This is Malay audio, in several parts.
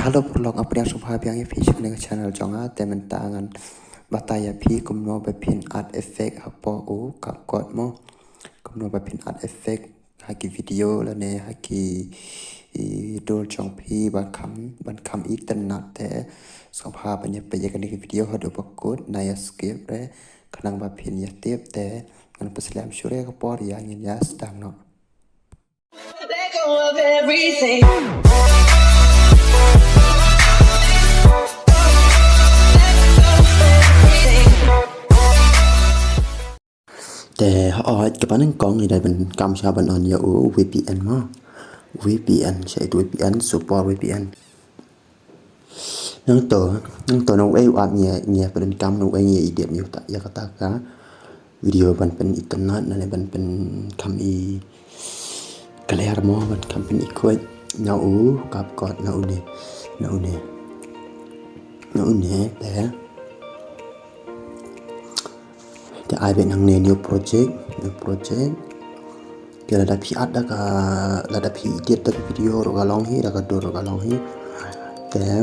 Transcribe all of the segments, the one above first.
halo prolog apa yang subha yang fi channel channel jonga temen tangan Batai pi Kumno bepin art effect hapo u capcut mo Kumno bepin art effect haki video la ne haki dol chong pi ban kam ik ten nat te subha ban pe ya kan video hado pakut na ya skip re kanang bepin ya tip te kan peslam shure ka por ya ngin ya stang no Let go of everything. Để họ cái bán con thì đây mình cầm sao bạn on nhiều VPN mà VPN sẽ VPN support VPN nâng tổ nó ấy hoạt nhẹ nhẹ bên cầm nó ấy nhẹ điểm nhiều tại Jakarta cả video ban pen internet này ban pen kami clear mo ban kami ikut nhau capcut nhau nè để ai bên hàng new project kia là pi ada ka là pi edit tak video ro galong hi da ka do ro galong hi để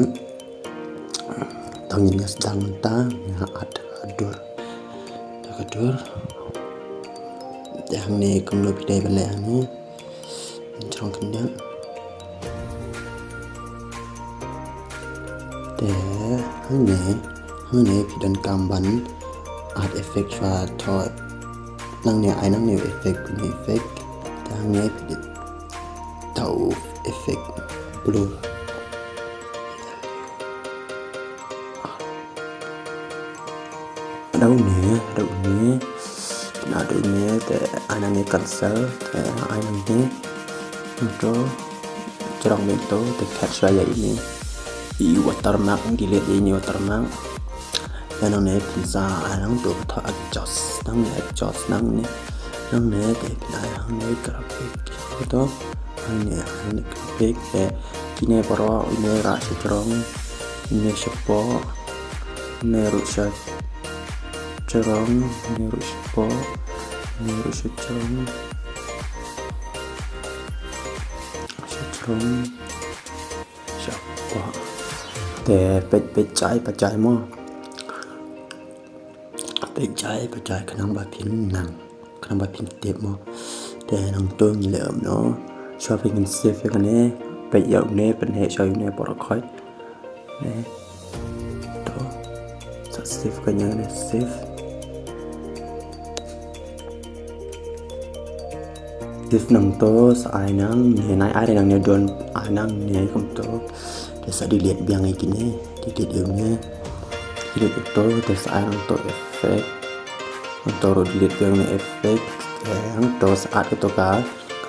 tangin ngas dang ta nga ada dur da ka dur để hàng này cũng lo pi dai bale ni trong kan dia để hàng này pi dan kamban art effect và thôi năng nhiều effect punya effect dan ni tahu effect blue đâu nè để anh này cancel để anh này untuk cerong itu để catch saya ini watermark delete ini watermark dan nang ne pizza nang do tha adjust nang ne để nang ne graphic to ne graphic để kine paro ne ra cerong ne sepo ne rusha cerong ne ruspo ne rusha cerong sepo để pe chai mo Batai kanang ba pin tip mo để nang tuang lợm nó shopping in safe cái này bây giờ này bên hệ show này bỏ khỏi này đó sát safe cái nhớ này safe nang to sai nang này ai nang nhiều don ai nang này không to để sẽ đi liệt biang này kia đi liệt điều nhé đi liệt to để sai nang to effect untuk delete yang ni effect yang to saat itu ka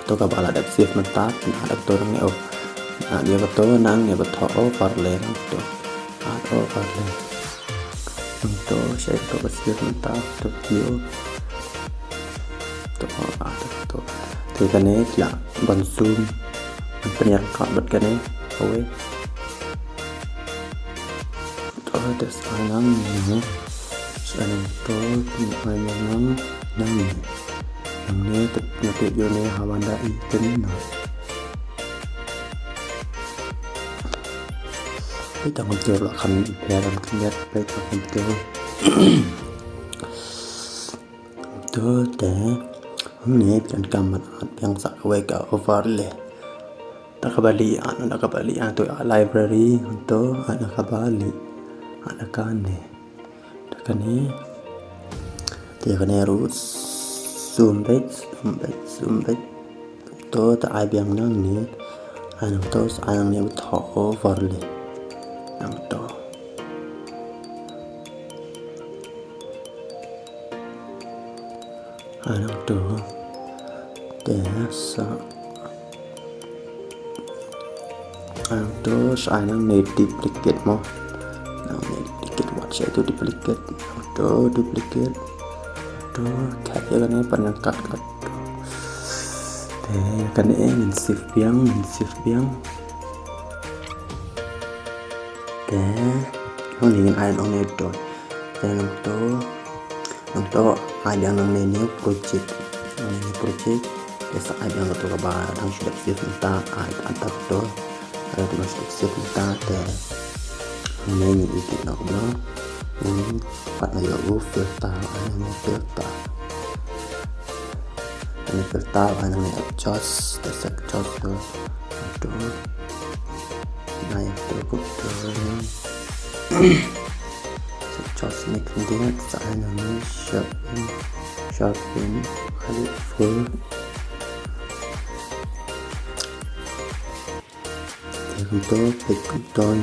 bala ada save mentah ada to nang dia betul nang ya betul overlay to overlay untuk saya to save mentah to view to ada to thì cái này là bằng zoom bên nhạc chọn bật cái này thôi to để sai nang ni Sanang to hanya nang ne tetap yo ne hawanda itin no. Kita ngobrol lah kan biaran kiat baik ngobrol. To deh ne dan kamar yang sak we ka overlay. Tak kembali to library untuk anak kembali anak kane. Cái này thì cái này rút zoom back to tại biang nang ni anh to anh này thọ overlay nang to anh to để sa anh to anh này duplicate mo saya itu duplicate kayak kan pernah cut deh kan min save biang deh không ingin ai on itu dan untuk ada yang namanya project desa ada yang tu kabar yang sudah save entah antar tu ada masuk sip ta te nên những cái nó những bạn này ở filter ini filter anh này adjust desek adjust itu naik terus adjust ini kemudian saya namanya sharpen kali full untuk pekunton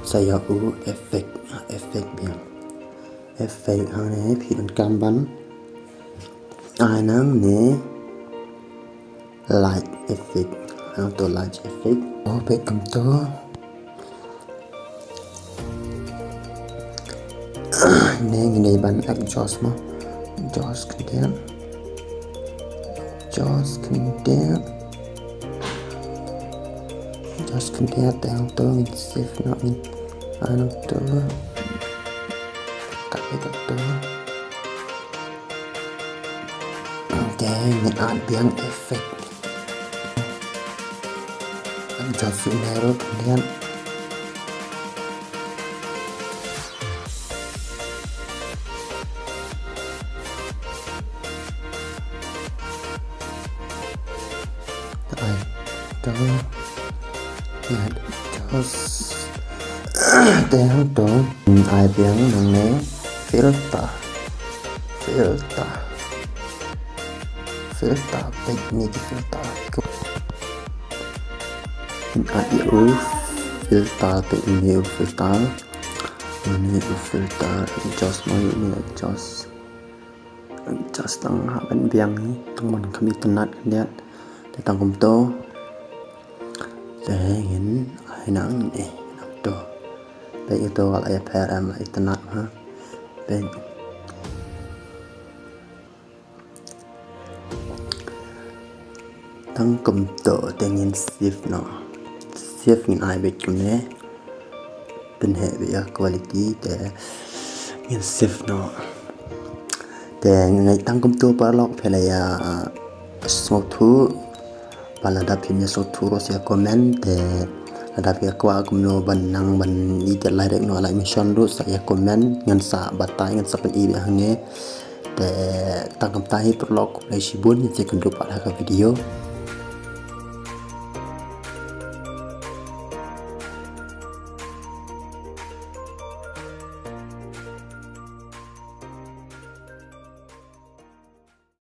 saya efek biang efek này thì mình cam bắn ai nắng nè light effect auto light effect pekunton nè bắn exhaust mà exhaust kemudian auto save nó auto cái auto dan ada biang efek adjust narrow kemudian đeo đó ai biến năng né filter teknik filter ai filter teknik filter ini filter adjust mau ini adjust tang bên biang ni tang mình kami tenat dia datang kumto để nhìn ai nắng nè to bên itu kalau ya PRM lah tenat ha bên tang kumto dengan shift nhìn ai biết cũng nè bên hệ về quality để nhìn shift nó để ngày tăng kumto parlok phải là small thu pada dapatnya suatu rosia komen te ada pihak Kumno benang ben ide direct no like mission route saya komen ngan sa Batai ngan sa pen ibe hange te tangkap tahi perlok play sibun yang saya kedua pada video